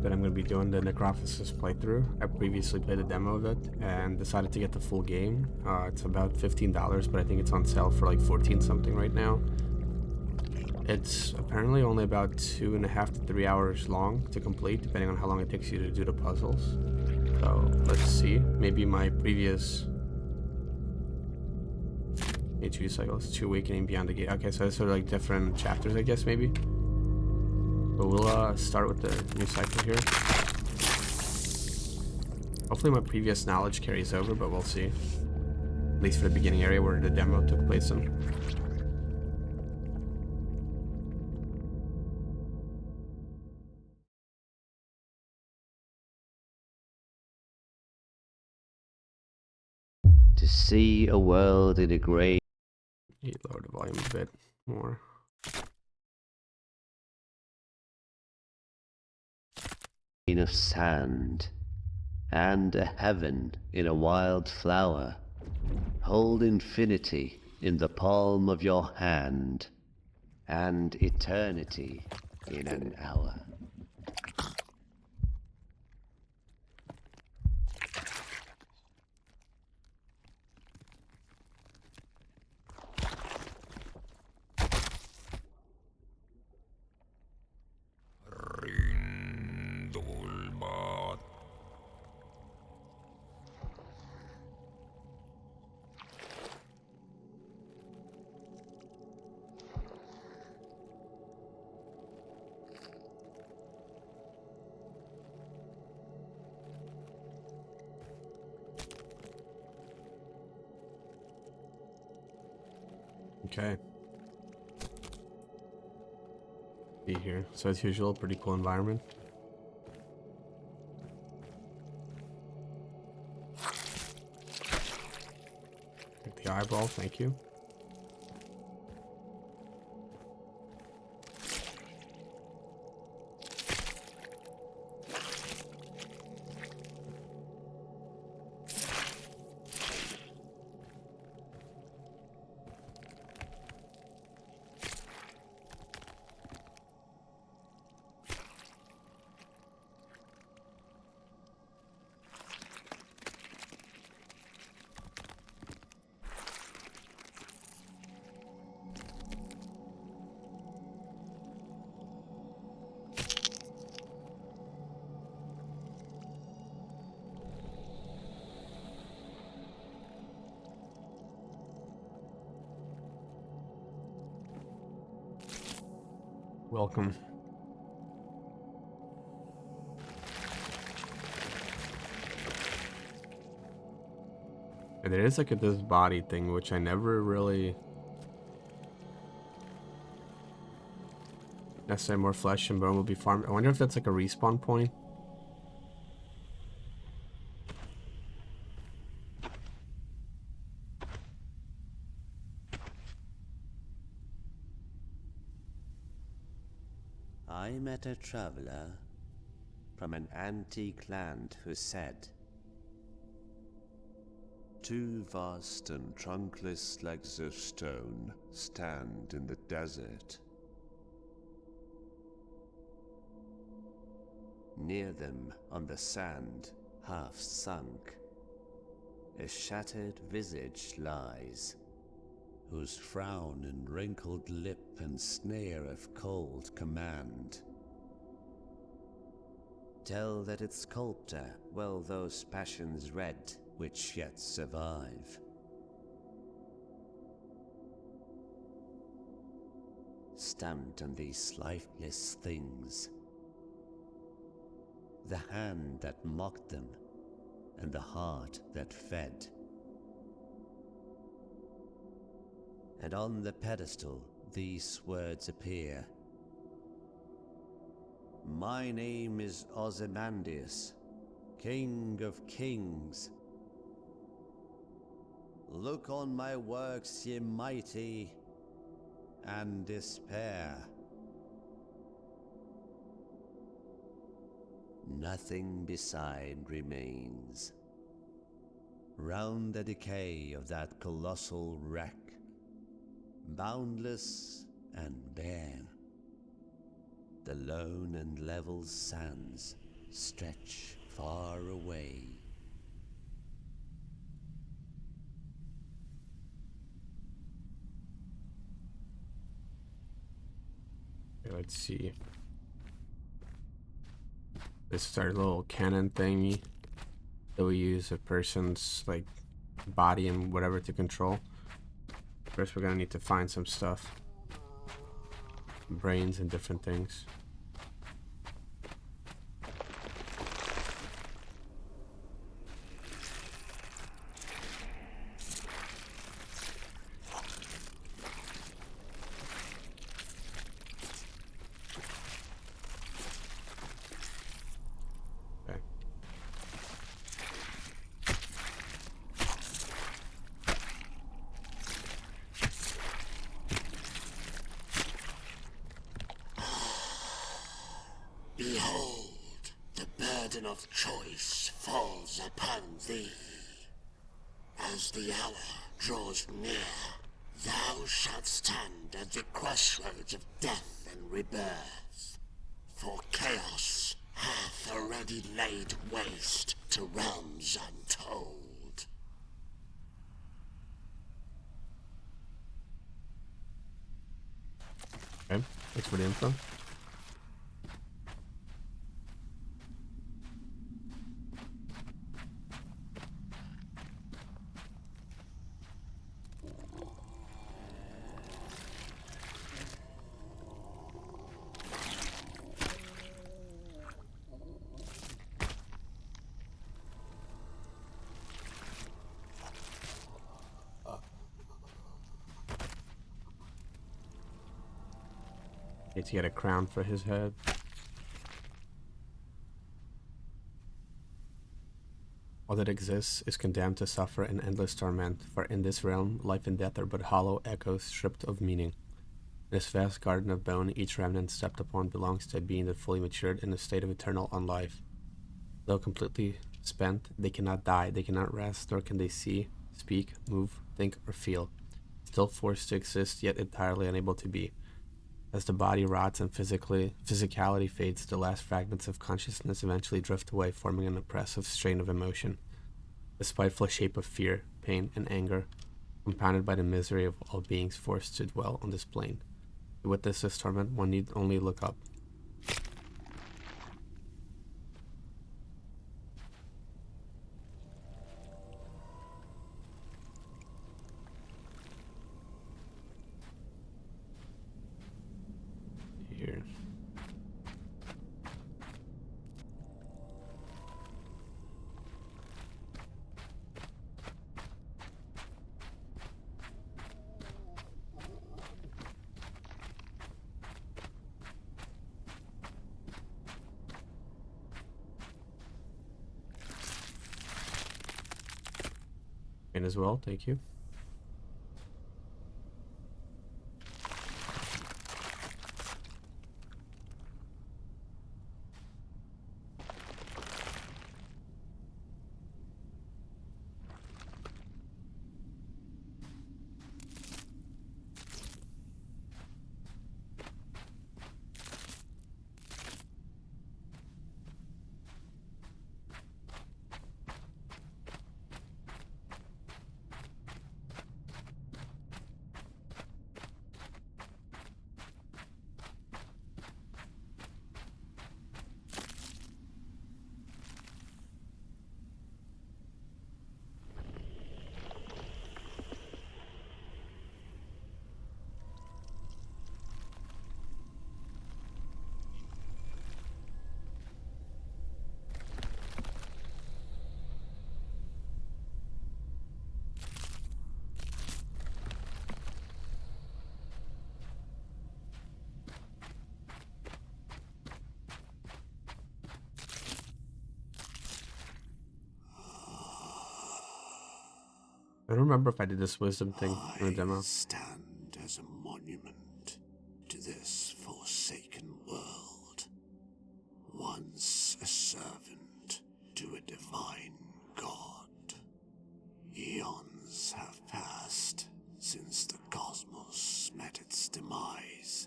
but I'm going to be doing the Necrophosis playthrough. I previously played a demo of it and decided to get the full game. It's about $15, but I think it's on sale for like 14 something right now. It's apparently only about 2.5 to 3 hours long to complete, depending on how long it takes you to do the puzzles. So let's see. Maybe my previous H2 cycles, 2 Awakening Beyond the Gate. Okay, so it's sort of like different chapters, I guess, maybe. But we'll start with the new cycle here. Hopefully my previous knowledge carries over, but we'll see. At least for the beginning area where the demo took place in. To see a world in a grey. Lower the volume a bit more. Of sand, and a heaven in a wild flower. Hold infinity in the palm of your hand, and eternity in an hour. Okay. Be here. So as usual, pretty cool environment. Take the eyeball, thank you. Welcome. And there is like this body thing, which I never really... Necessarily more flesh and bone will be farmed. I wonder if that's like a respawn point. I met a traveler from an antique land who said, "Two vast and trunkless legs of stone stand in the desert. Near them, on the sand, half sunk, a shattered visage lies, whose frown and wrinkled lip and snare of cold command tell that its sculptor well those passions read which yet survive. Stamped on these lifeless things, the hand that mocked them and the heart that fed. And on the pedestal these words appear: My name is Ozymandias, King of Kings. Look on my works, ye mighty, and despair. Nothing beside remains. Round the decay of that colossal wreck, boundless and bare, the lone and level sands stretch far away. Okay, let's see. This is our little cannon thingy that we use a person's like body and whatever to control. First, we're gonna need to find some stuff, brains and different things. Okay. Behold, the burden of choice falls upon thee. As the hour draws near, thou shalt stand at the crossroads of death and rebirth. For chaos hath already laid waste to realms untold. Okay, thanks for the info. Need to get a crown for his head. All that exists is condemned to suffer an endless torment, for in this realm, life and death are but hollow echoes stripped of meaning. In this vast garden of bone, each remnant stepped upon belongs to a being that fully matured in a state of eternal unlife. Though completely spent, they cannot die, they cannot rest, nor can they see, speak, move, think, or feel. Still forced to exist, yet entirely unable to be. As the body rots and physicality fades, the last fragments of consciousness eventually drift away, forming an oppressive strain of emotion. The spiteful shape of fear, pain, and anger, compounded by the misery of all beings forced to dwell on this plane. To witness this torment, one need only look up. Here. And as well, thank you. I don't remember if I did this wisdom thing in the demo. I stand as a monument to this forsaken world, once a servant to a divine god. Eons have passed since the cosmos met its demise.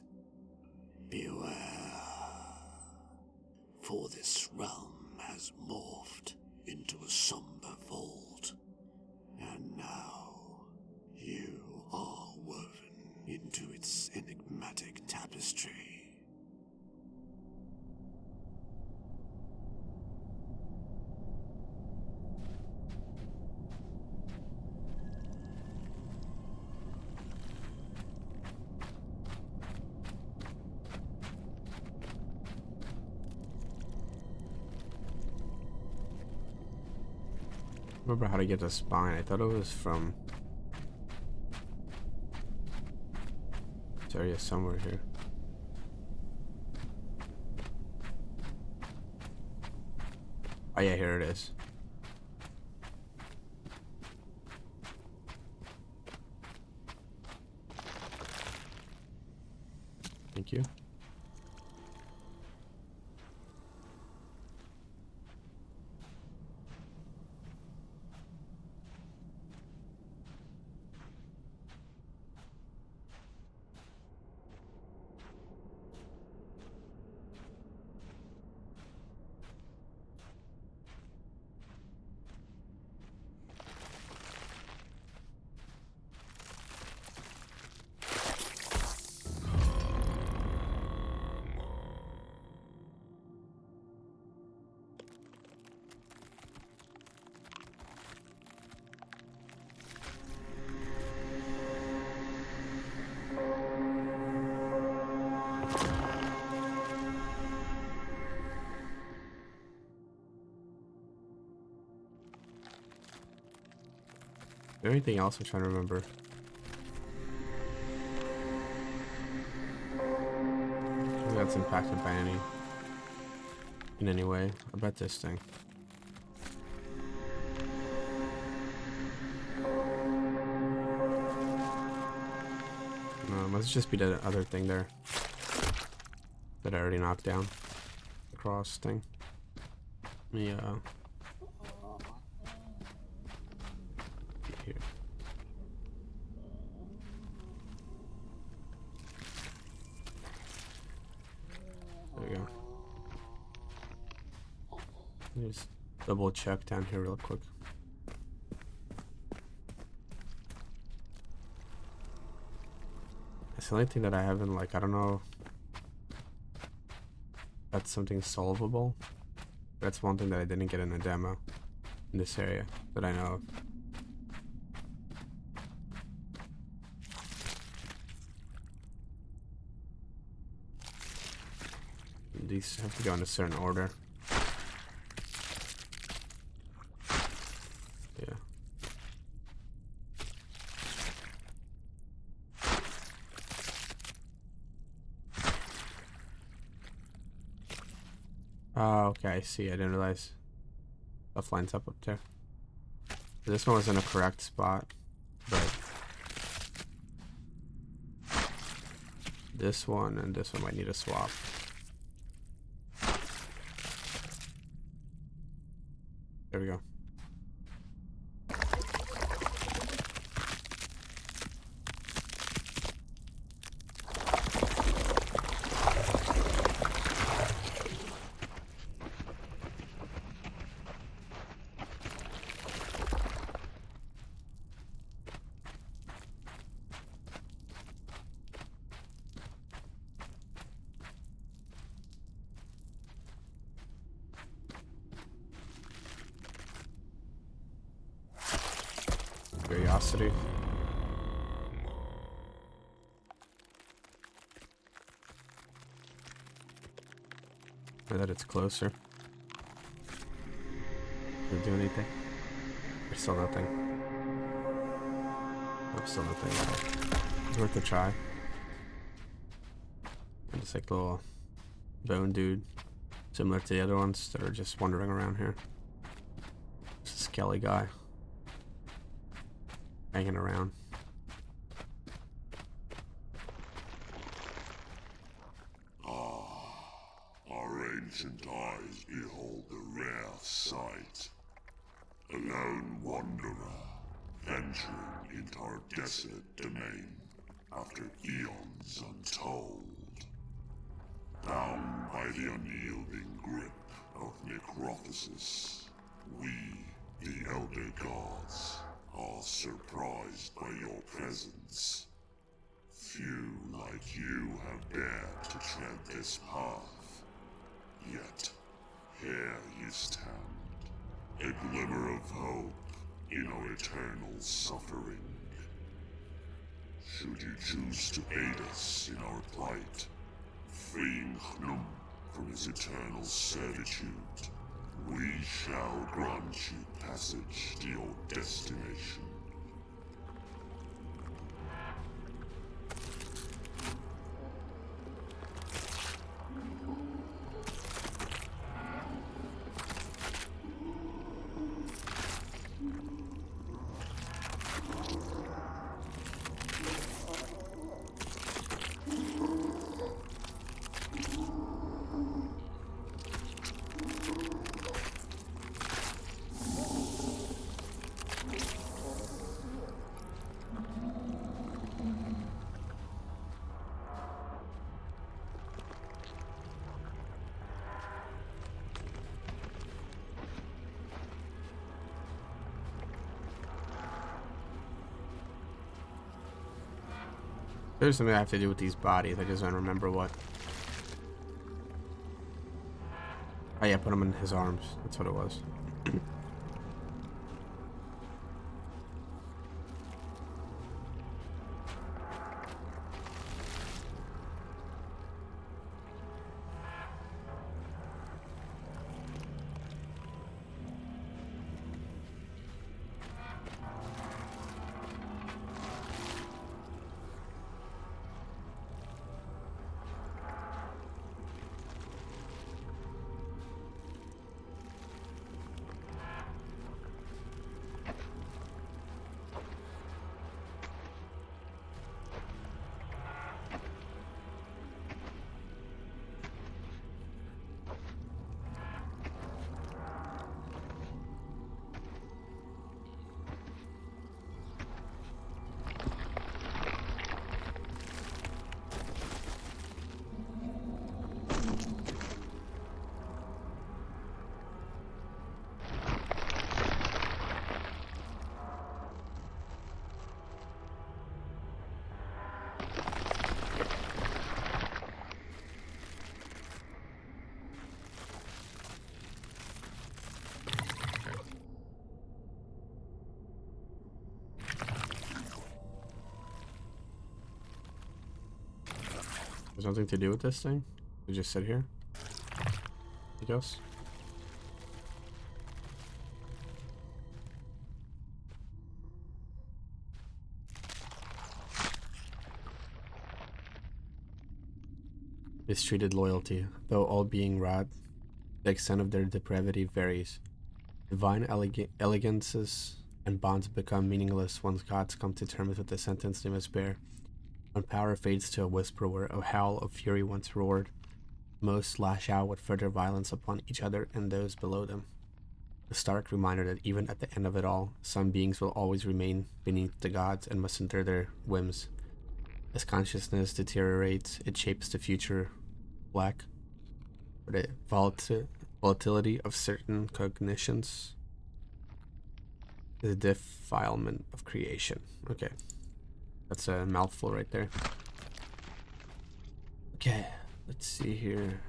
Beware, for this realm has morphed into a somber vault. And now, you are woven into its enigmatic tapestry. Remember how to get the spine. I thought it was from this area somewhere here. Oh yeah, here it is. Thank you. Anything else I'm trying to remember? Maybe that's impacted by in any way. I bet this thing. No, it must just be the other thing there that I already knocked down. The cross thing. Let me here. There we go. Let me just double check down here real quick. That's the only thing that I haven't, like, I don't know if that's something solvable. That's one thing that I didn't get in the demo in this area that I know of. These have to go in a certain order. Yeah. Oh, okay, I see. I didn't realize stuff lines up there. This one was in a correct spot, but this one and this one might need a swap. There we go. Curiosity. Or that it's closer. Does it do anything? There's still nothing. Oh, still nothing. It's worth a try. And it's like a little bone dude, similar to the other ones that are just wandering around here. It's a skelly guy. Hanging around. Our ancient eyes behold the rare sight. A lone wanderer venturing into our desolate domain after eons untold. Bound by the unyielding grip of Necrophosis, we, the Elder Gods, are surprised by your presence. Few like you have dared to tread this path. Yet, here you stand, a glimmer of hope in our eternal suffering. Should you choose to aid us in our plight, freeing Hnum from his eternal servitude, we shall grant you passage to your destination. There's something I have to do with these bodies. I just don't remember what. Oh yeah, put him in his arms. That's what it was. There's nothing to do with this thing? We just sit here? I guess. Mistreated loyalty. Though all being rad, the extent of their depravity varies. Divine elegances and bonds become meaningless once gods come to terms with the sentence they must bear. When power fades to a whisper where a howl of fury once roared, most lash out with further violence upon each other and those below them. A stark reminder that even at the end of it all, some beings will always remain beneath the gods and must endure their whims. As consciousness deteriorates, it shapes the future black, for the volatility of certain cognitions, the defilement of creation. Okay, that's a mouthful right there. Okay, let's see here.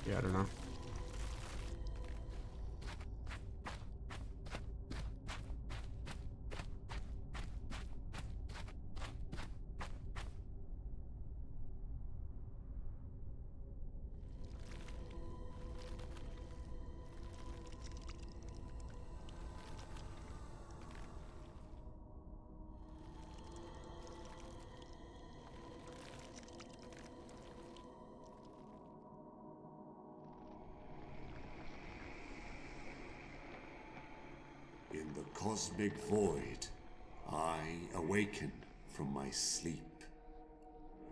Yeah, I don't know. cosmic void, I awaken from my sleep.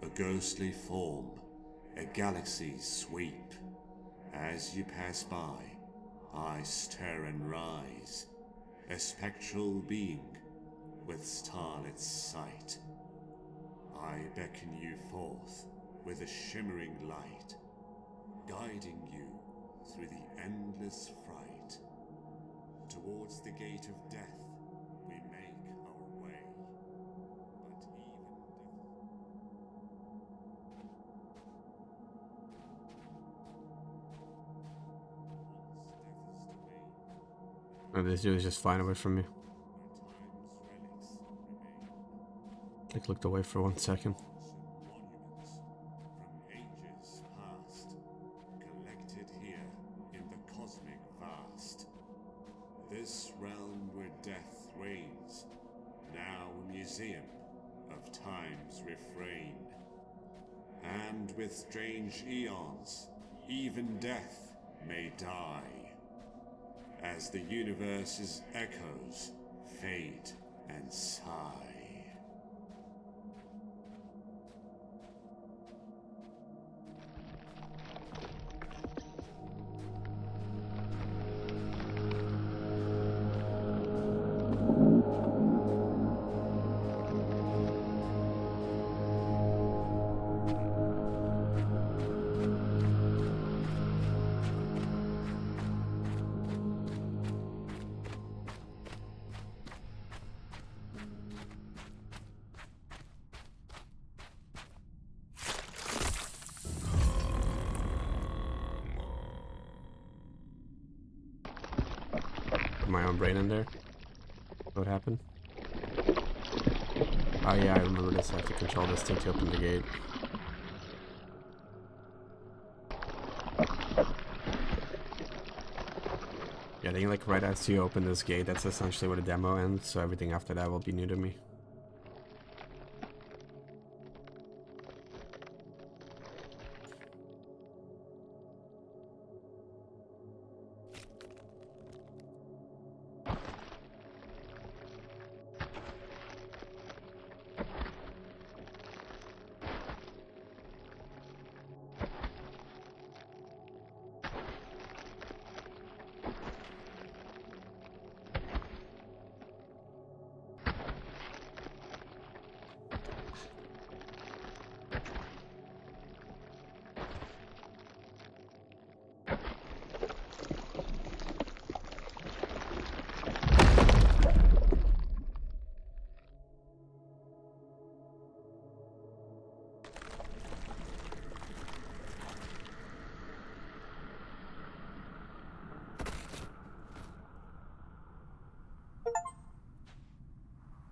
A ghostly form, a galaxy's sweep. As you pass by, I stir and rise, a spectral being with starlit sight. I beckon you forth with a shimmering light, guiding you through the endless fright. Towards the gate of death we make our way, but even Oh, this dude is just flying away from me. Like looked away for 1 second. monuments from ages past, collected here in the cosmic vast. This realm where death reigns, now a museum of time's refrain. And with strange eons, even death may die, as the universe's echoes fade and sigh. My own brain in there. What happened? Oh yeah, I remember this. I have to control this thing to open the gate. Yeah, I think like right as you open this gate, that's essentially where the demo ends, so everything after that will be new to me.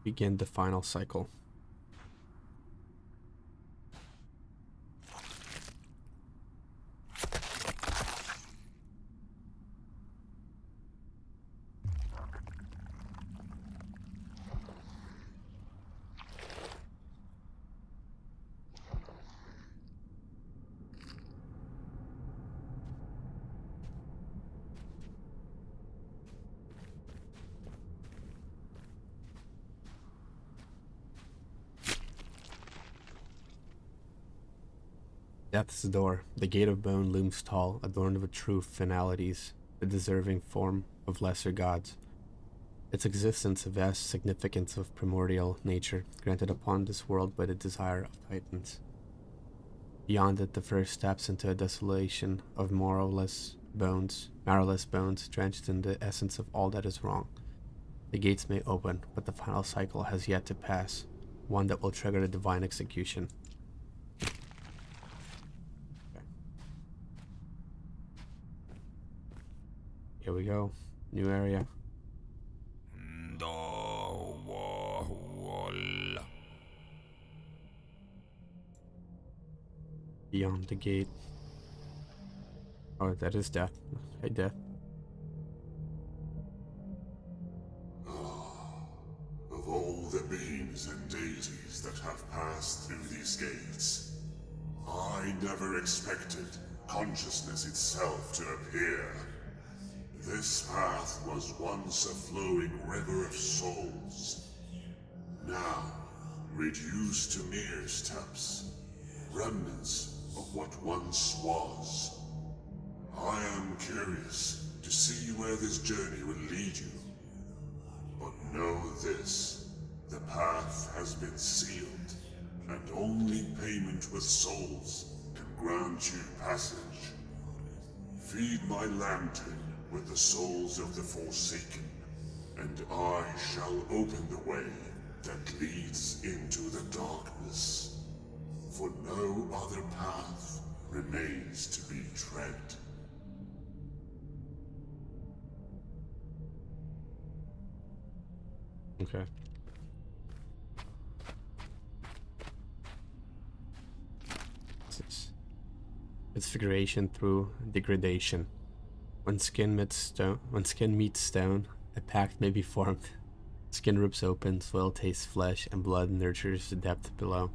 Begin the final cycle. Death's door. The gate of bone looms tall, adorned with true finalities, the deserving form of lesser gods. Its existence a vast significance of primordial nature, granted upon this world by the desire of titans. Beyond it, the first steps into a desolation of marrowless bones, drenched in the essence of all that is wrong. The gates may open, but the final cycle has yet to pass, one that will trigger the divine execution. Here we go. New area. Beyond the gate. Oh, that is death. Hey, death. Of all the beings and deities that have passed through these gates, I never expected consciousness itself to appear. This path was once a flowing river of souls. Now, reduced to mere steps, remnants of what once was. I am curious to see where this journey will lead you. But know this, the path has been sealed, and only payment with souls can grant you passage. Feed my lantern with the souls of the Forsaken, and I shall open the way that leads into the darkness. For no other path remains to be tread. Okay. Transfiguration through degradation. When skin meets stone, a pact may be formed. Skin rips open, soil tastes flesh, and blood nurtures the depth below.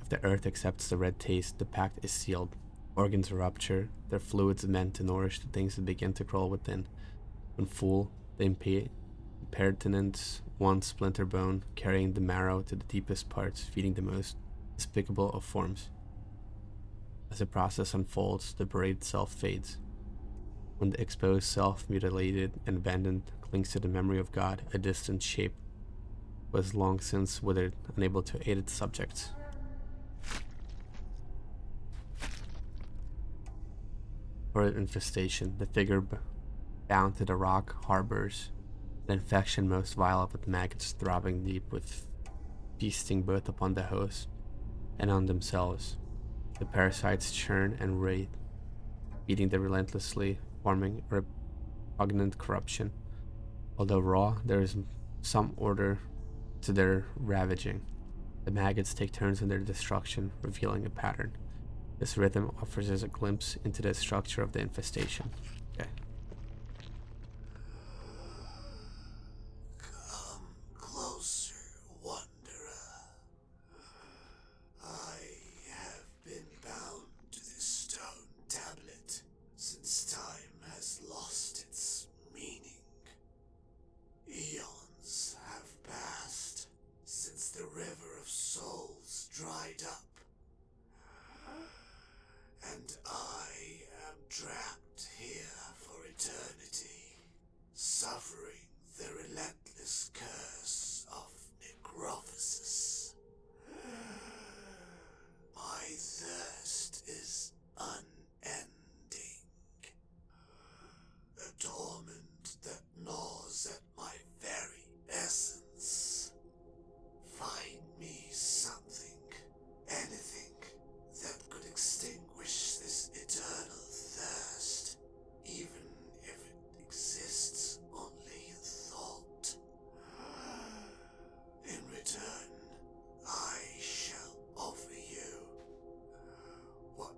If the earth accepts the red taste, the pact is sealed. Organs rupture, their fluids meant to nourish the things that begin to crawl within. When full, the impertinence one splinter bone, carrying the marrow to the deepest parts, feeding the most despicable of forms. As the process unfolds, the paraded self fades. When the exposed self, mutilated and abandoned, clings to the memory of God, a distant shape was long since withered, unable to aid its subjects. Horrid infestation, the figure bound to the rock harbors an infection most vile, with maggots throbbing deep, with feasting both upon the host and on themselves. The parasites churn and writhe, feeding them relentlessly, forming repugnant corruption. Although raw, there is some order to their ravaging. The maggots take turns in their destruction, revealing a pattern. This rhythm offers us a glimpse into the structure of the infestation. Okay. Come closer, wanderer. I have been bound to this stone tablet since time has lost its meaning. Eons have passed since the river of souls dried up. And I am trapped here for eternity, suffering the relentless curse of Necrophosis. My thirst is unending, a torment that gnaws at my very essence. Find me something, anything, that could extinguish this eternal thirst, even if it exists only in thought. In return, I shall offer you what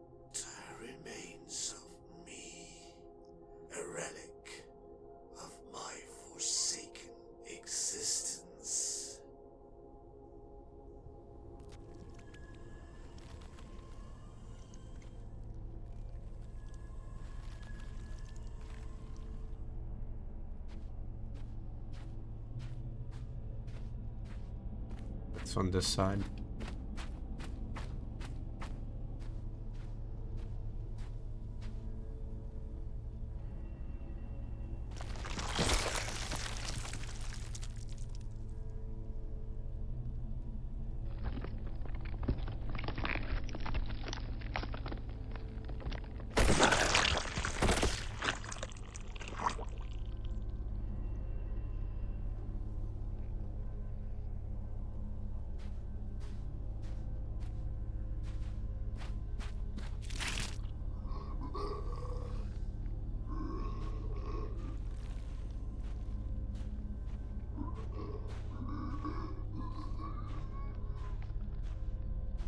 remains of me, a relic of my forsaken existence. It's on this side.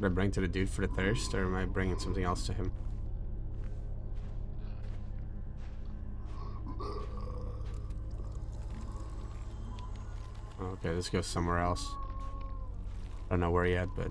Should I bring to the dude for the thirst, or am I bringing something else to him? Okay, let's go somewhere else. I don't know where yet, but...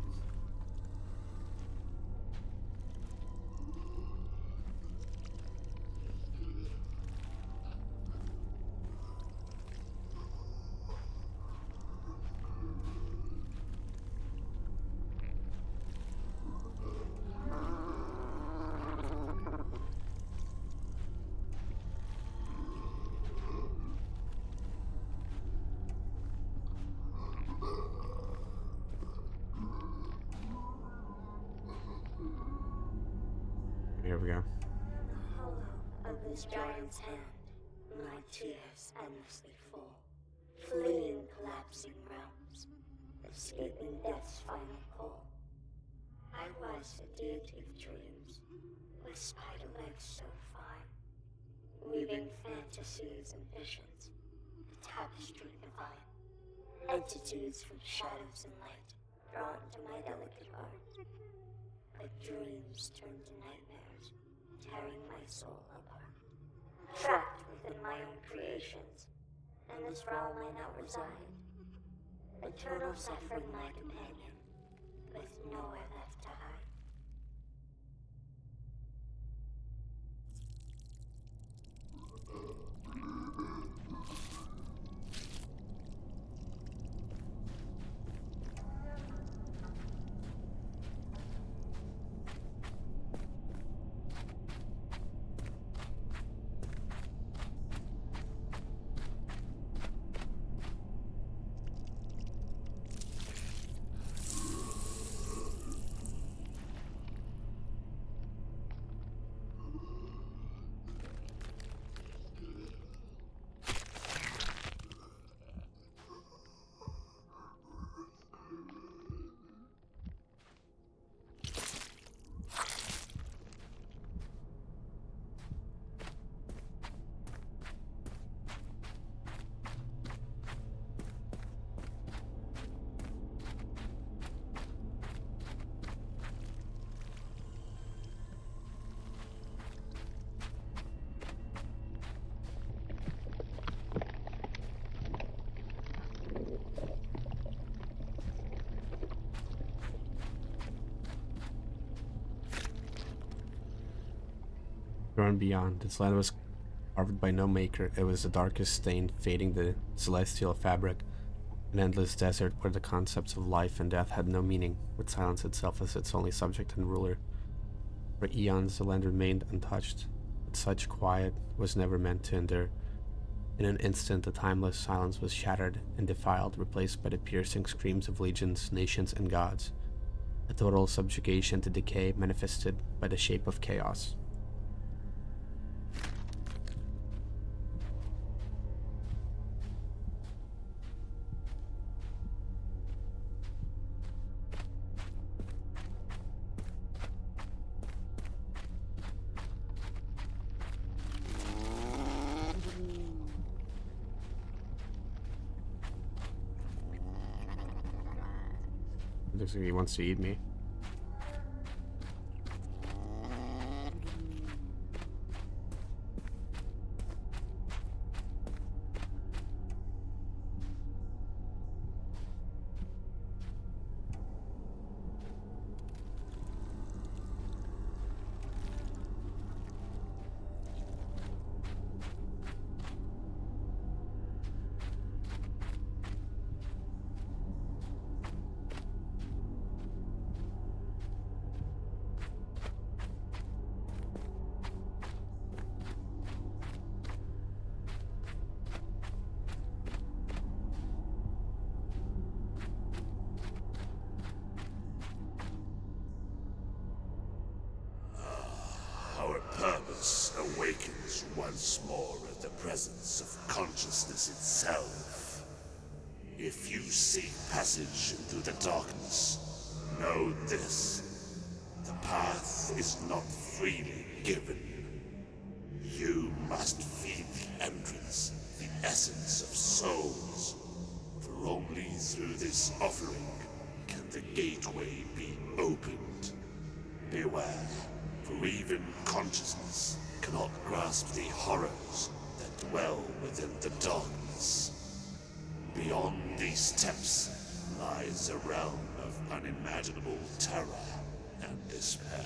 go. In the hollow of this giant's hand, my tears endlessly fall, fleeing collapsing realms, escaping death's final call. I was a deity of dreams, with spider legs so fine, weaving fantasies and visions, a tapestry divine. Entities from shadows and light, drawn to my delicate art. But dreams turned to nightmares, tearing my soul apart. Trapped within my own creations, in this realm I now reside. Eternal suffering my companion, with nowhere left to hide. Drawn beyond, this land was carved by no maker. It was the darkest stain, fading the celestial fabric. An endless desert where the concepts of life and death had no meaning, with silence itself as its only subject and ruler. For eons, the land remained untouched, but such quiet was never meant to endure. In an instant, the timeless silence was shattered and defiled, replaced by the piercing screams of legions, nations, and gods. A total subjugation to decay manifested by the shape of chaos. Looks like he wants to eat me. Our purpose awakens once more at the presence of consciousness itself. If you seek passage through the darkness, know this. The path is not freely given. You must feed the entrance, the essence of souls. For only through this offering can the gateway be opened. Beware. For even consciousness cannot grasp the horrors that dwell within the darkness. Beyond these steps lies a realm of unimaginable terror and despair.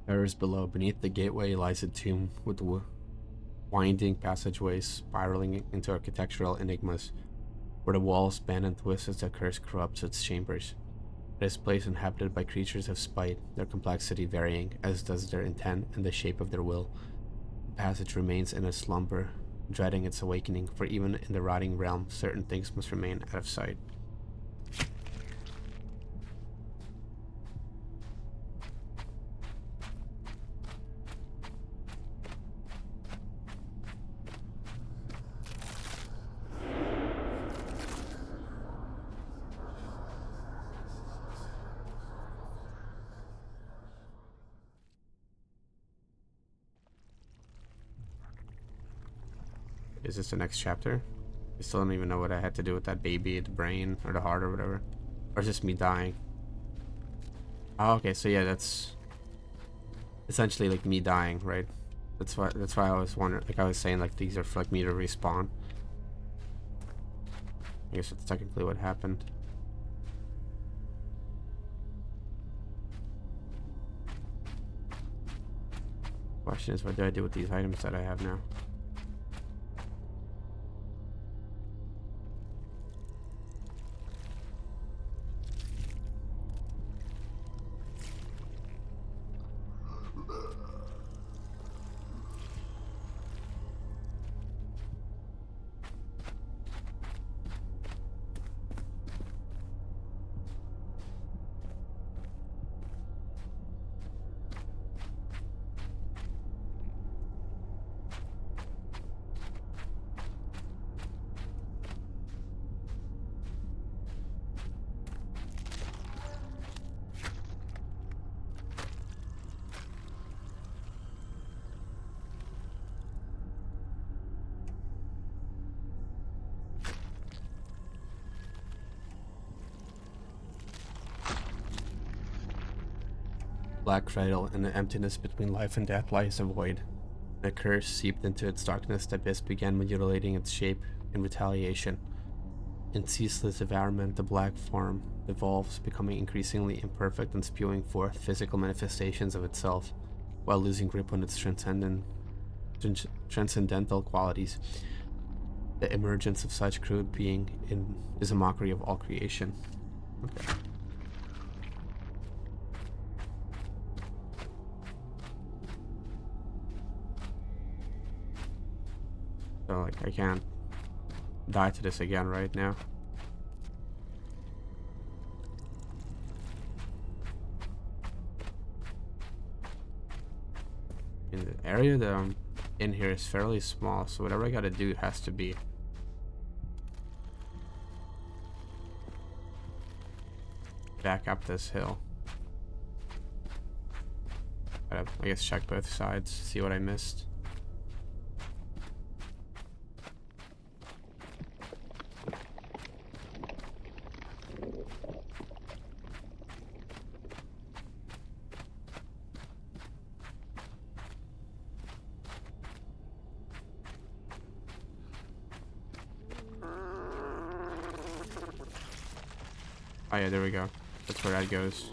Terrors below. Beneath the gateway lies a tomb with winding passageways spiraling into architectural enigmas, where the walls bend and twist as the curse corrupts its chambers. It is a place inhabited by creatures of spite, their complexity varying, as does their intent and the shape of their will. The passage remains in a slumber, dreading its awakening, for even in the rotting realm, certain things must remain out of sight. Is this the next chapter? I still don't even know what I had to do with that baby, the brain, or the heart, or whatever. Or is this me dying? Oh, okay, so yeah, that's essentially like me dying, right? That's why I was wondering, like I was saying, like these are for like me to respawn. I guess that's technically what happened. Question is, what do I do with these items that I have now? Black cradle, and the emptiness between life and death lies a void. A curse seeped into its darkness, the abyss began mutilating its shape in retaliation. In ceaseless devourment, the black form evolves, becoming increasingly imperfect and spewing forth physical manifestations of itself, while losing grip on its transcendental qualities. The emergence of such crude being is a mockery of all creation. Okay. So, like, I can't die to this again right now. And the area that I'm in here is fairly small, so whatever I gotta do has to be back up this hill. Gotta, I guess, check both sides, see what I missed. Oh yeah, there we go. That's where that goes.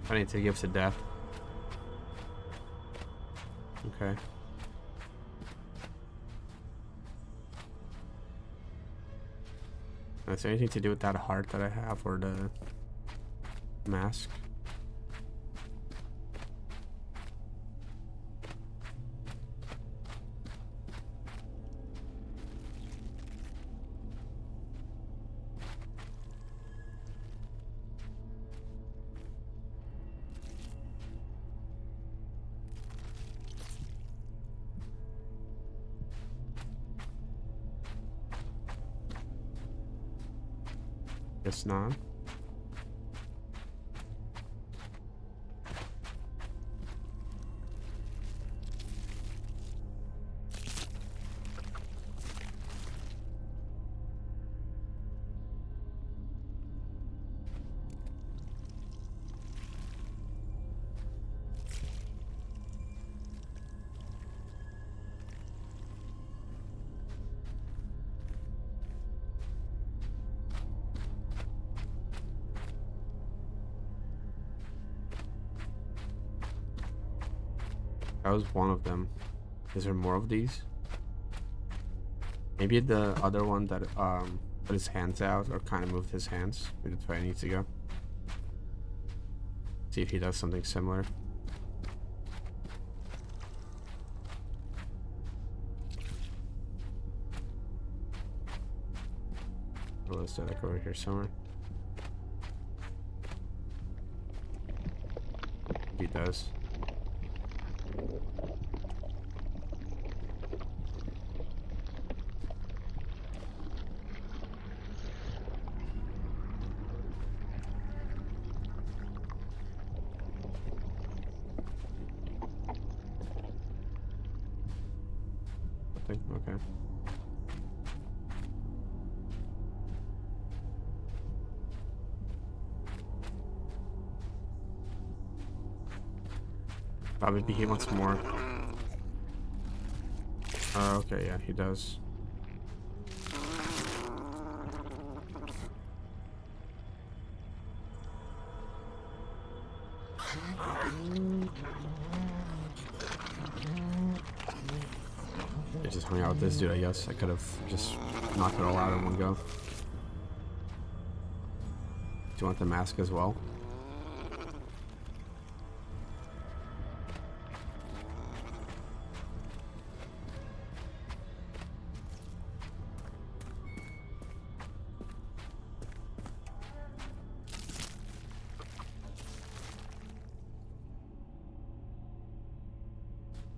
I need to give to death. Okay. Is there anything to do with that heart that I have, or the mask? Guess not. That was one of them. Is there more of these? Maybe the other one that put his hands out or kind of moved his hands. Maybe that's where I need to go. See if he does something similar. Oh, let's do like over here somewhere. He does. Nothing? Okay. Maybe he wants more. Okay, yeah, he does. I just hung out with this dude, I guess. I could have just knocked it all out in one go. Do you want the mask as well?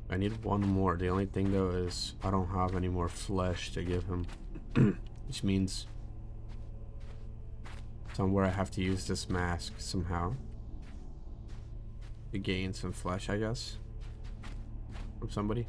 I need one more. The only thing though is I don't have any more flesh to give him. Which means somewhere I have to use this mask somehow to gain some flesh, I guess, from somebody.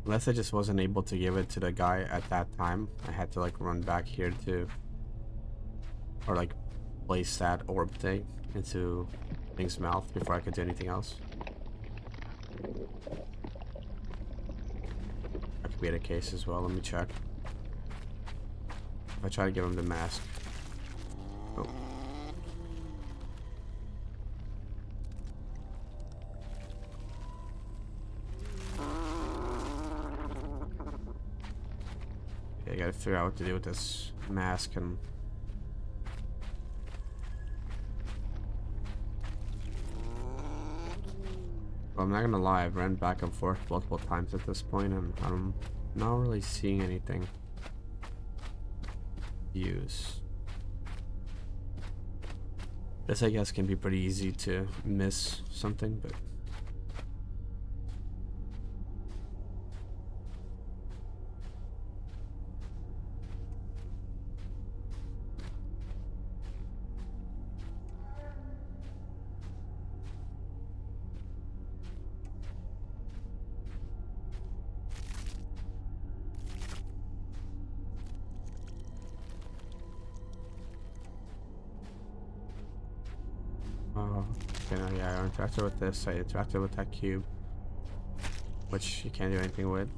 Unless I just wasn't able to give it to the guy at that time. I had to like run back here to, or like place that orb thing into thing's mouth before I could do anything else. That could be the case as well. Let me check. If I try to give him the mask. Oh. I gotta figure out what to do with this mask and well, I'm not gonna lie, I've ran back and forth multiple times at this point and I'm not really seeing anything to use. This I guess can be pretty easy to miss something, but okay, no, yeah, I interacted with this, I interacted with that cube, which you can't do anything with.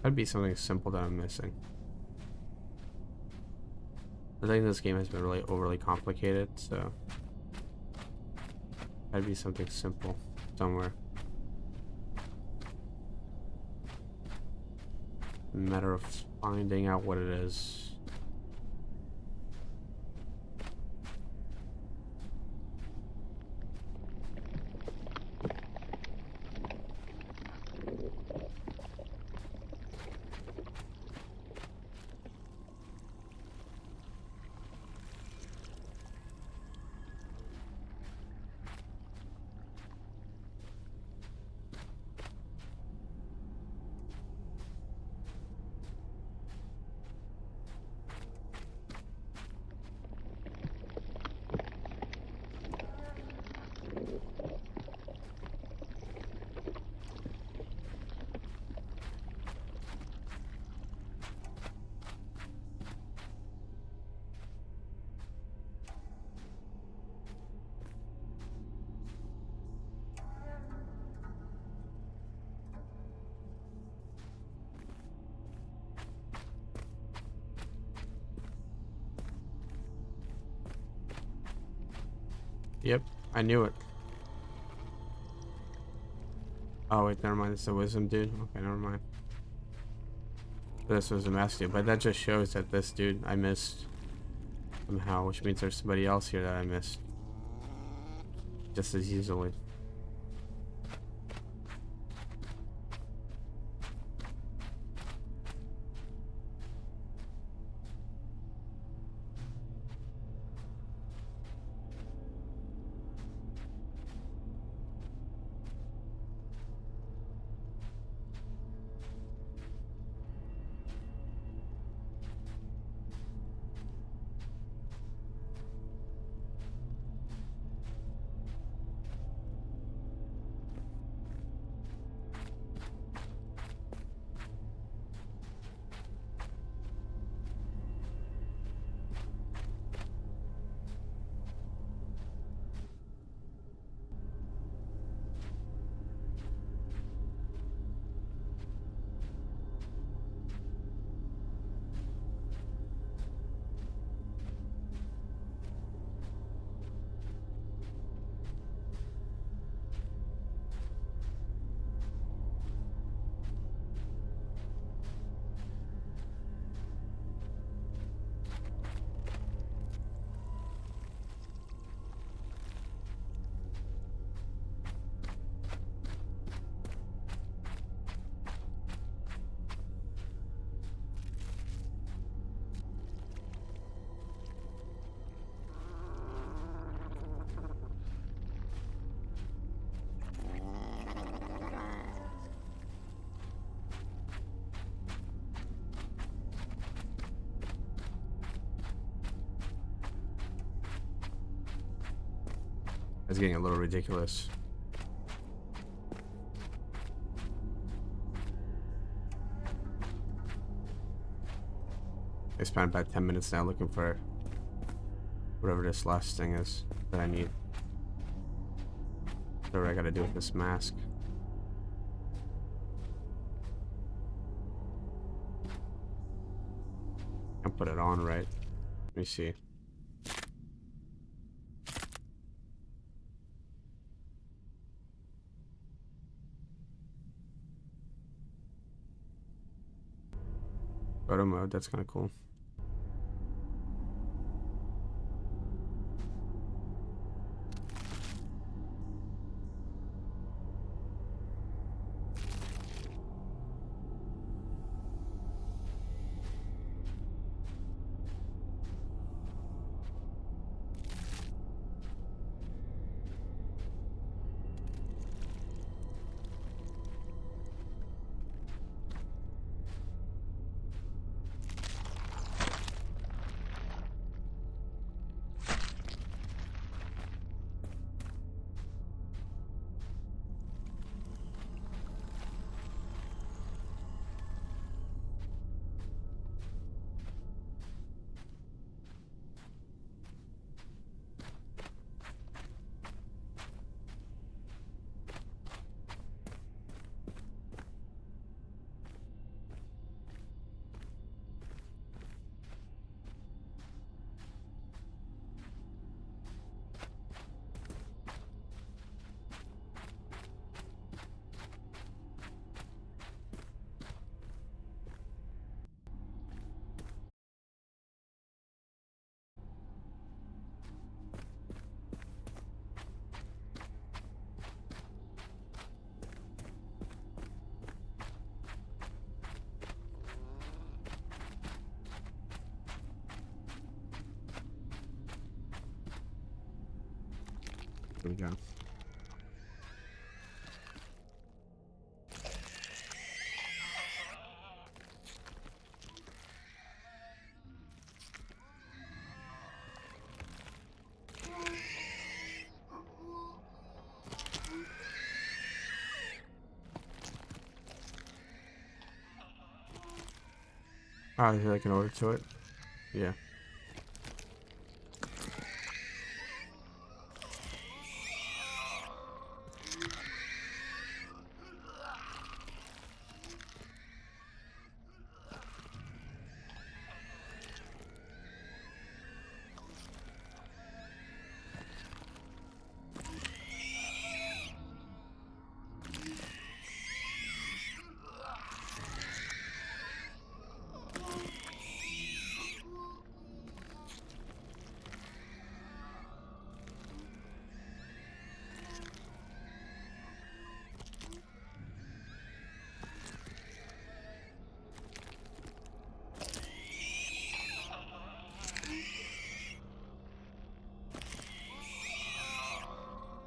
That'd be something simple that I'm missing. I think this game has been really overly complicated, so that'd be something simple somewhere. A matter of finding out what it is. Yep, I knew it. Oh wait, never mind, it's the wisdom dude. Okay, never mind. This was a mask dude, but that just shows that this dude I missed somehow, which means there's somebody else here that I missed just as easily. It's getting a little ridiculous. I spent about 10 minutes now looking for whatever this last thing is that I need. Whatever I gotta do with this mask. I'll put it on right. Let me see. Photo mode, that's kind of cool. There we go. Oh, is there like an order to it? Yeah.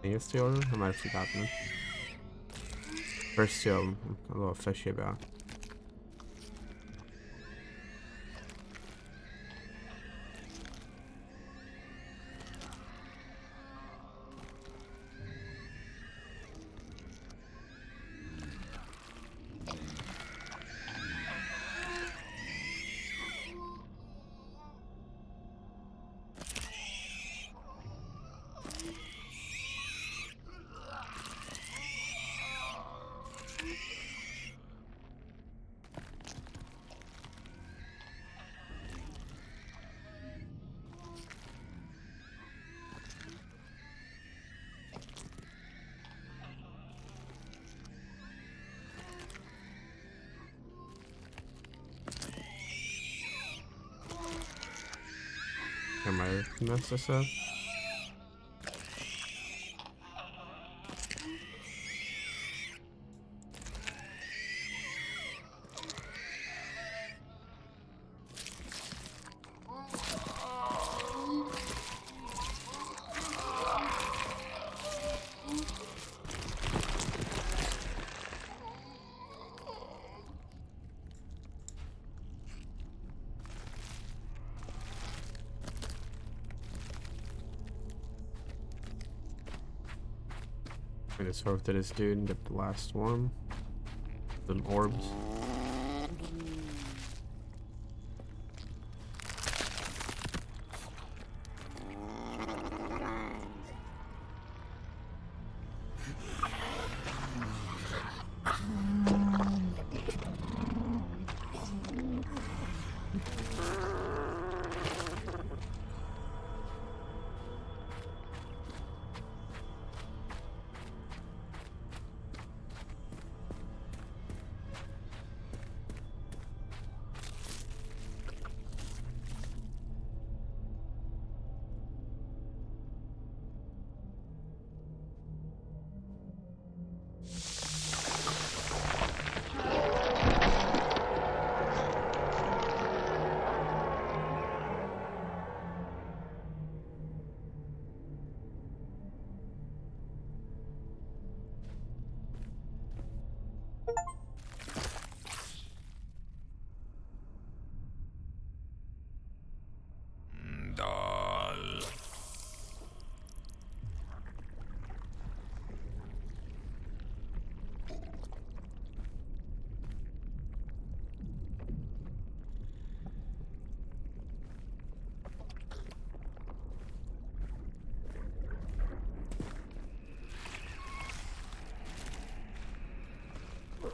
I guess the order? I might have forgotten it. First two, I'm a little fishy about. I might have messed this up. I just hope that this dude and get the last one. Little orbs.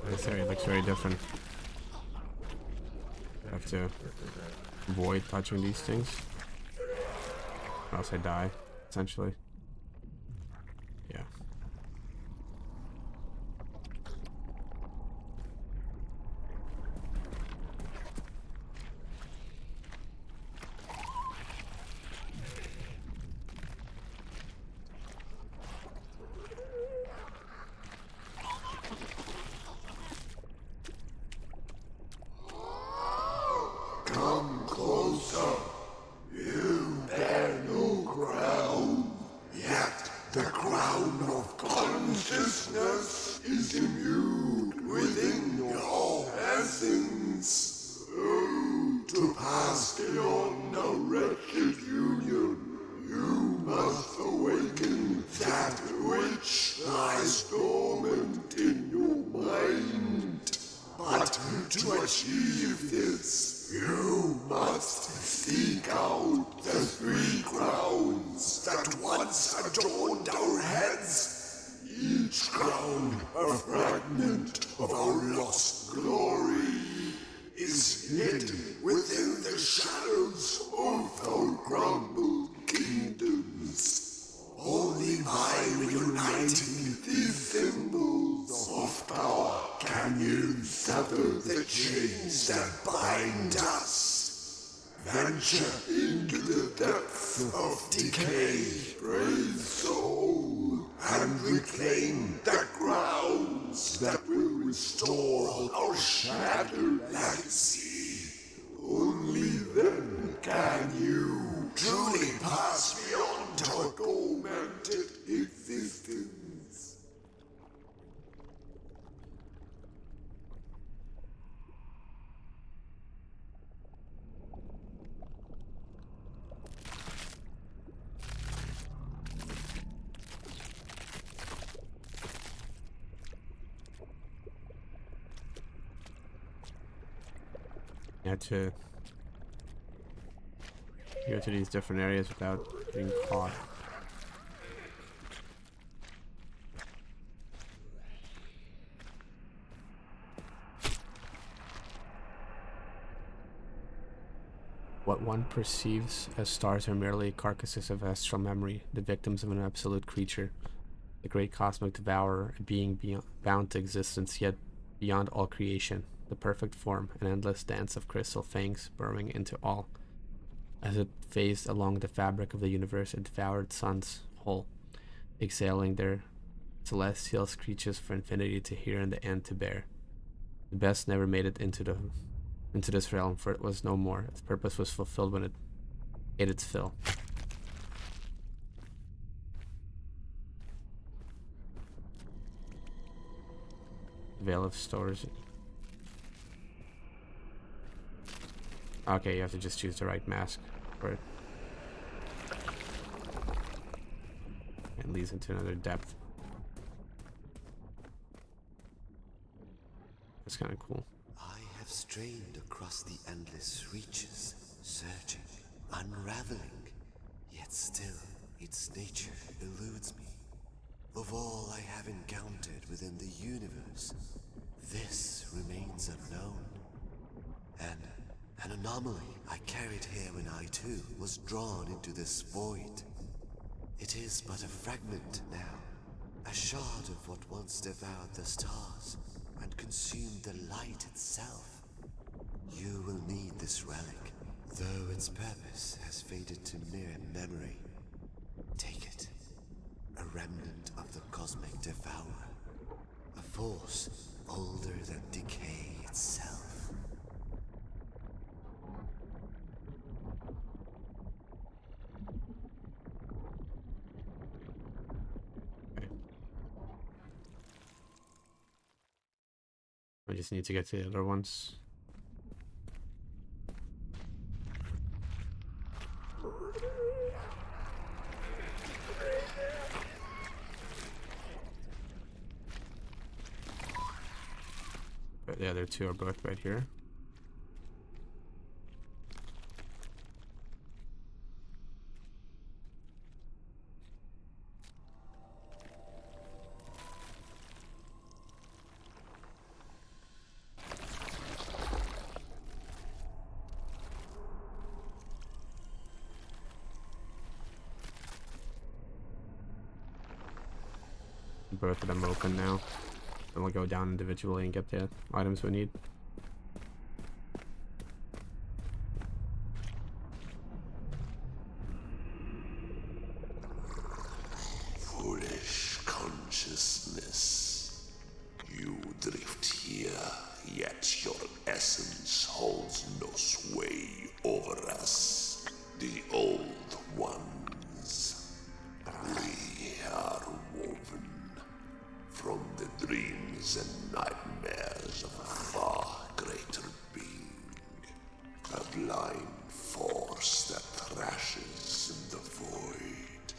This area looks very different. I have to avoid touching these things, or else I die, essentially. Yeah. Come closer. You bear no ground. lies dormant in your mind. But to achieve this, you must seek out the 3 crowns that once adorned our heads. Each crown a fragment of our lost glory is hidden within the shadows of our crumbled kingdoms. Only by reuniting these symbols of power can you sever the chains that bind us. Venture into the depths of decay, brave soul, and reclaim the grounds that will restore our shattered legacy. Only then can you truly pass beyond our tormented existence. Yeah, to go to these different areas without getting caught. What one perceives as stars are merely carcasses of astral memory, the victims of an absolute creature, the great cosmic devourer, a being bound to existence yet beyond all creation, the perfect form, an endless dance of crystal fangs burrowing into all. As it phased along the fabric of the universe, it devoured suns whole, exhaling their celestial screeches for infinity to hear and the end to bear. The best never made it into this realm, for it was no more. Its purpose was fulfilled when it ate its fill. Veil of Stars. Okay, you have to just choose the right mask for it. It leads into another depth. That's kind of cool. I have strained across the endless reaches, searching, unraveling, yet still its nature eludes me. Of all I have encountered within the universe, this remains unknown. An anomaly I carried here when I too was drawn into this void. It is but a fragment now, a shard of what once devoured the stars and consumed the light itself. You will need this relic, though its purpose has faded to mere memory. Take it, a remnant of the cosmic devourer, a force older than decay itself. I just need to get to the other ones. But the other two are both right here. Both of them open now. Then we'll go down individually and get the items we need. Foolish consciousness. You drift here, yet your essence holds no sway over us, the old ones. We are woven from the dreams and nightmares of a far greater being, a blind force that thrashes in the void.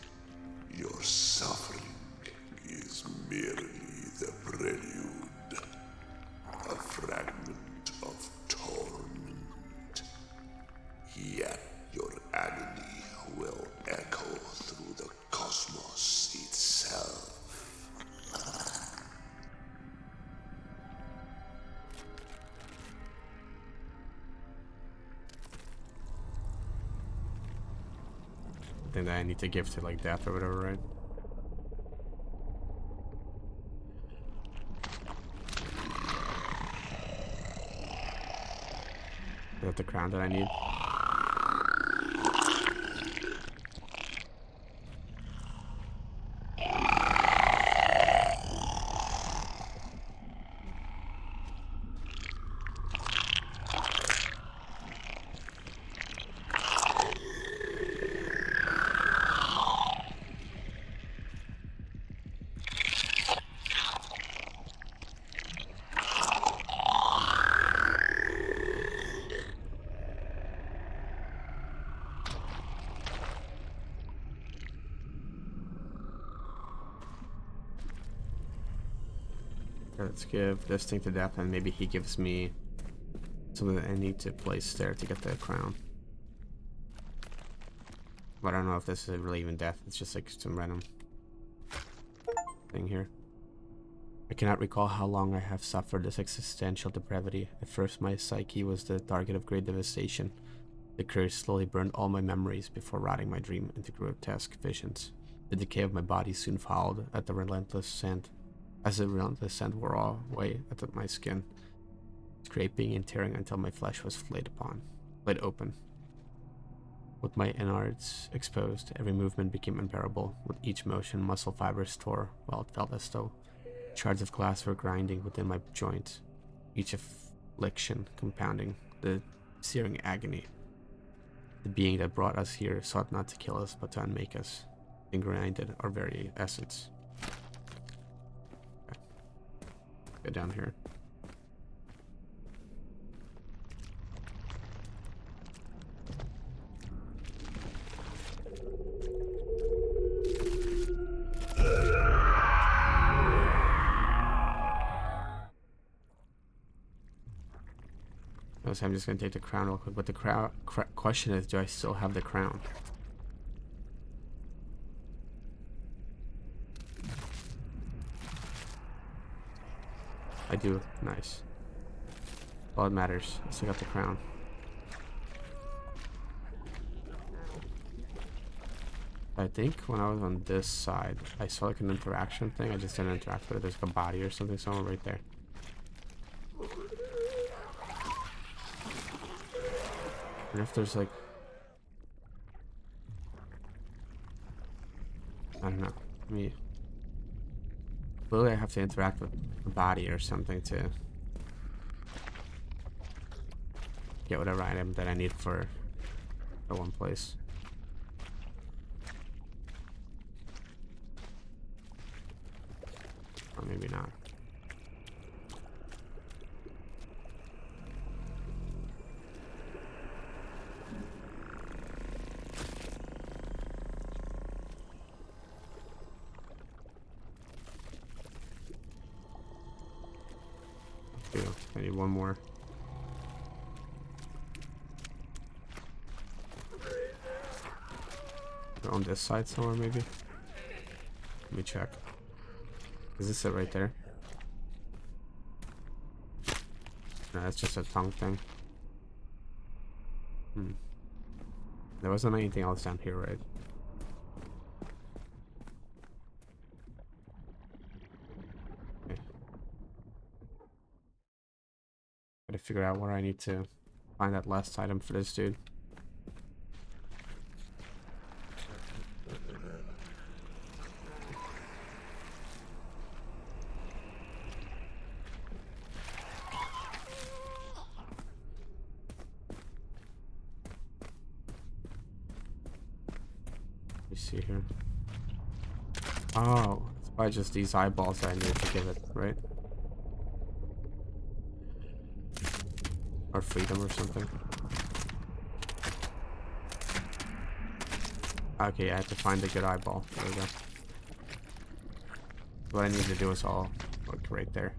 Your suffering is merely the prelude, a fragment of torment. Yet your agony will echo through the cosmos itself. Thing that I need to give to like death or whatever, right? Is that the crown that I need? Let's give this thing to death, and maybe he gives me something that I need to place there to get the crown. But I don't know if this is really even death. It's just like some random thing here. I cannot recall how long I have suffered this existential depravity. At first my psyche was the target of great devastation. The curse slowly burned all my memories before rotting my dream into grotesque visions. The decay of my body soon followed as the relentless scent wore away at my skin, scraping and tearing until my flesh was flayed open. With my innards exposed, every movement became unbearable. With each motion, muscle fibers tore, while it felt as though shards of glass were grinding within my joints, each affliction compounding the searing agony. The being that brought us here sought not to kill us, but to unmake us, and grinded our very essence. Okay. Go down here. So I'm just gonna take the crown real quick, but the question is, do I still have the crown? I do. Nice. All that matters. I still got the crown. I think when I was on this side, I saw like an interaction thing. I just didn't interact with it. There's like a body or something somewhere right there. And if there's like, I don't know, clearly I have to interact with a body or something to get whatever item that I need for the one place. Or maybe not. I need one more. They're on this side somewhere, maybe? Let me check. Is this it right there? No, that's just a tongue thing. There wasn't anything else down here, right? Gotta figure out where I need to find that last item for this dude. Let me see here. Oh, it's probably just these eyeballs that I need to give it, right? Or freedom or something. Okay, I have to find a good eyeball. There we go. what I need to do is all like right there.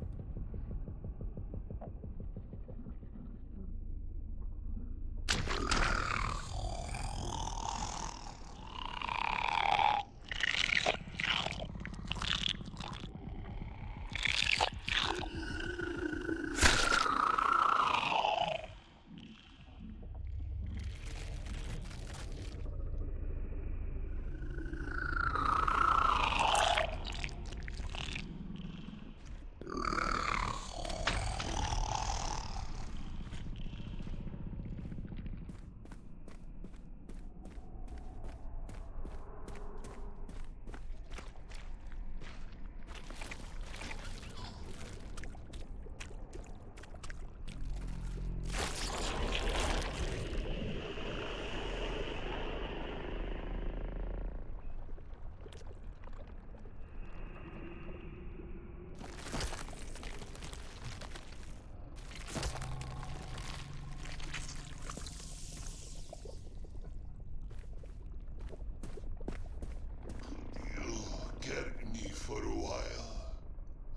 Get me for a while.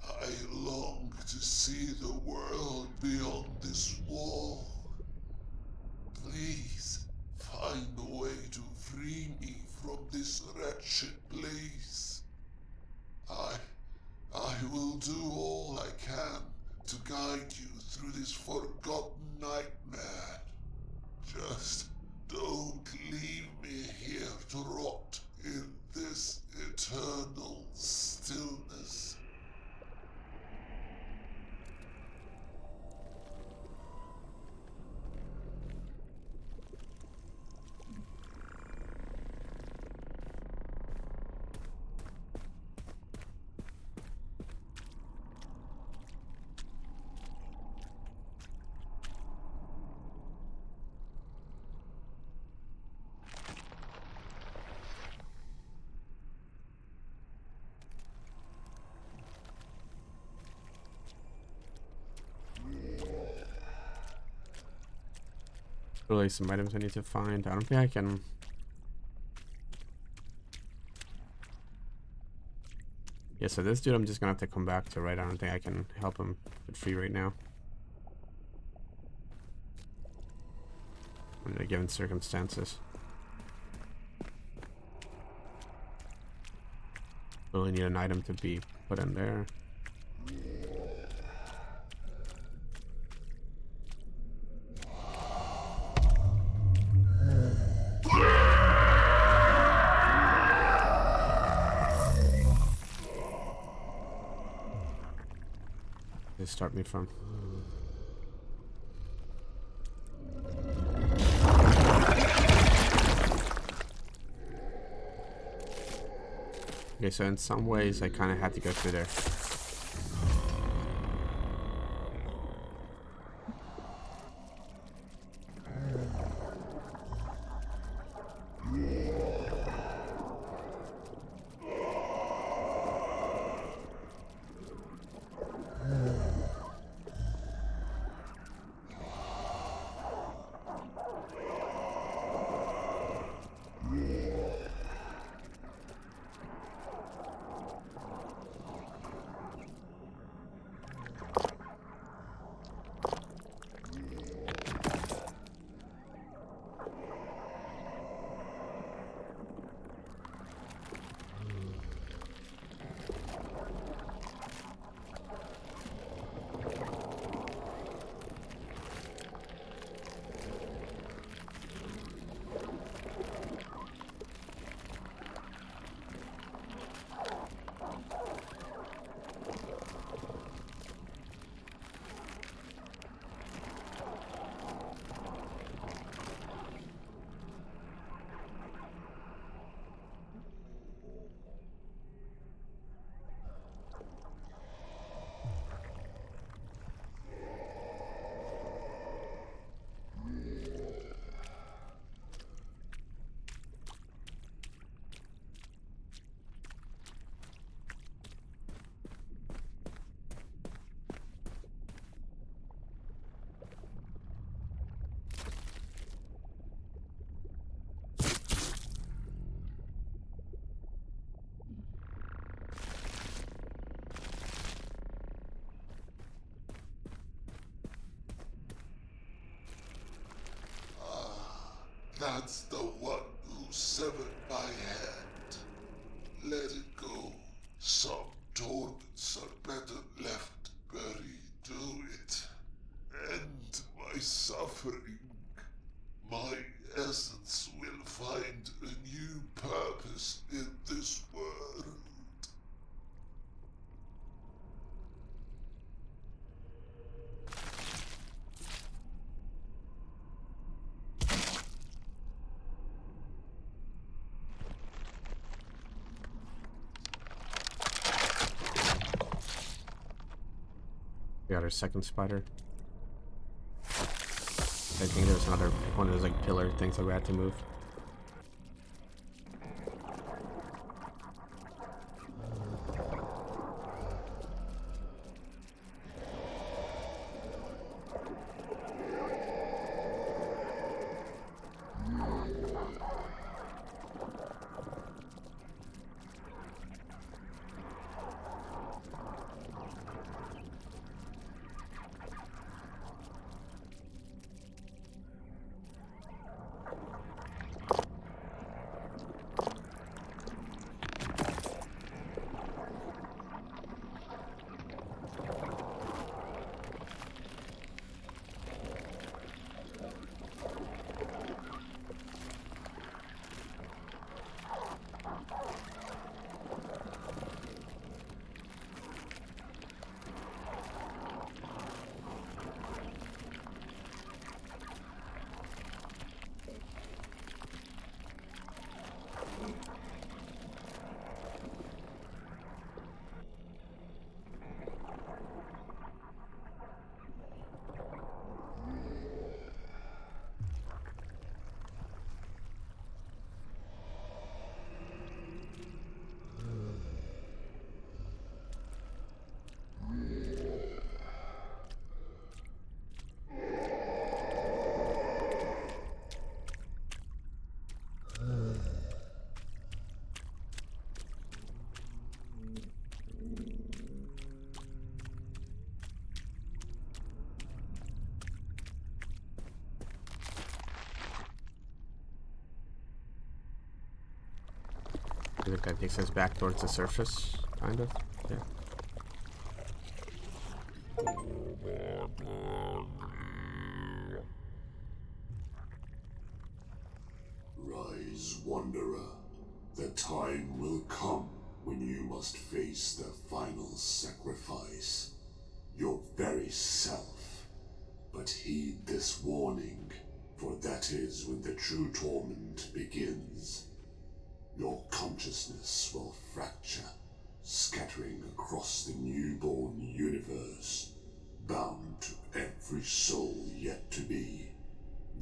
I long to see the world beyond this wall. Please, find a way to free me from this wretched place. I will do all I can to guide you through this forgotten nightmare. Just don't leave me here to rot in this eternal stillness. Really, some items I need to find. I don't think I can. Yeah, so this dude I'm just gonna have to come back to, right? I don't think I can help him get free right now. Under the given circumstances. Really need an item to be put in there. They start me from. Okay, so in some ways I kind of had to go through there. That's the one who severed my hand. Let it go. Some torments are better left buried. Do it. End my suffering. My essence will find a new purpose in this world. We got our second spider. I think there's another one of those like pillar things that we had to move. I think that takes us back towards the surface, kind of. Yeah. Rise, Wanderer. The time will come when you must face the final sacrifice. Your very self. But heed this warning, for that is when the true torment begins. Your consciousness will fracture, scattering across the newborn universe, bound to every soul yet to be.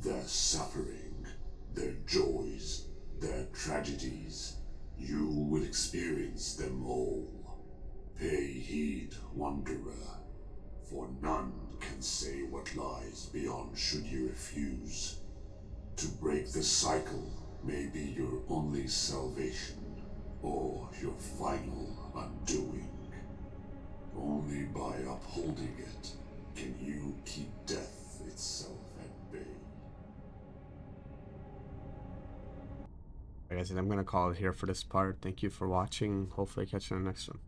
Their suffering, their joys, their tragedies, you will experience them all. Pay heed, Wanderer, for none can say what lies beyond should you refuse. To break the cycle may be your only salvation, or your final undoing. Only by upholding it can you keep death itself at bay. Alright guys, and I'm gonna call it here for this part. Thank you for watching. Hopefully catch you in the next one.